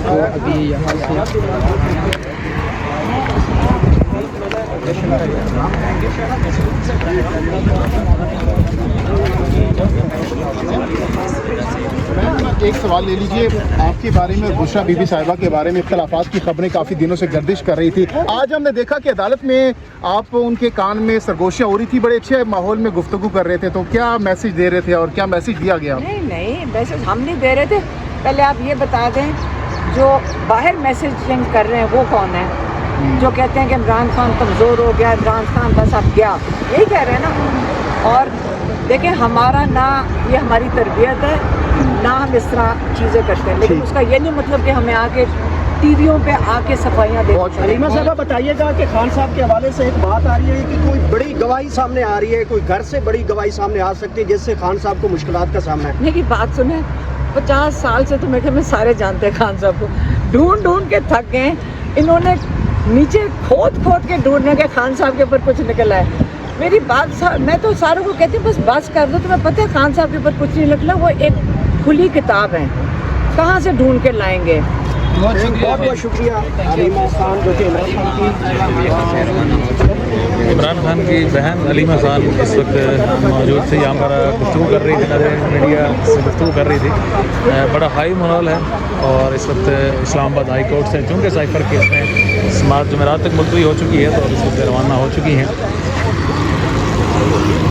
تو ابھی یہاں سے ایک سوال لے لیجیے آپ کے بارے میں، بشریٰ بی بی صاحبہ کے بارے میں اختلافات کی خبریں کافی دنوں سے گردش کر رہی تھی. آج ہم نے دیکھا کہ عدالت میں آپ ان کے کان میں سرگوشیاں ہو رہی تھی، بڑے اچھے ماحول میں گفتگو کر رہے تھے، تو کیا میسج دے رہے تھے اور کیا میسج دیا گیا؟ نہیں میسج ہم نہیں دے رہے تھے. پہلے آپ یہ بتا دیں جو باہر میسیجنگ کر رہے ہیں وہ کون ہے؟ جو کہتے ہیں کہ عمران خان کمزور ہو گیا، عمران خان بس اب گیا، یہی کہہ رہے ہیں نا. اور دیکھیں ہمارا نہ یہ ہماری تربیت ہے نہ ہم اس طرح چیزیں کرتے ہیں، لیکن اس کا یہ نہیں مطلب کہ ہمیں آ کے ٹی ویوں پہ آ کے صفائیاں دیں. حلیمہ صاحبہ بتائیے گا کہ خان صاحب کے حوالے سے ایک بات آ رہی ہے کہ کوئی بڑی گواہی سامنے آ رہی ہے، کوئی گھر سے بڑی گواہی سامنے آ سکتی ہے جس سے خان صاحب کو مشکلات کا سامنا ہے. میری بات سنیں، 50 سال سے تو میرے میں سارے جانتے ہیں خان صاحب کو، ڈھونڈ کے تھک گئے. انہوں نے نیچے کھود کے ڈھونڈنے کے خان صاحب کے اوپر کچھ نکلا ہے. میری بات میں تو ساروں کو کہتی ہوں بس بس کر دو. تمہیں پتہ ہے خان صاحب کے اوپر کچھ نہیں نکلا، وہ ایک کھلی کتاب ہے، کہاں سے ڈھونڈ کے لائیں گے. بہت بہت شکریہ حلیمہ خان جو کہ عمران خان کی بہن حلیمہ خان اس وقت موجود تھی یہاں پر، گفتگو کر رہی تھی، نظر میڈیا سے گفتگو کر رہی تھی. بڑا ہائی ماحول ہے اور اس وقت اسلام آباد ہائی کورٹ سے چونکہ سائفر کیس میں سماعت جمعرات تک ملتوی ہو چکی ہے تو اس وقت روانہ ہو چکی ہیں.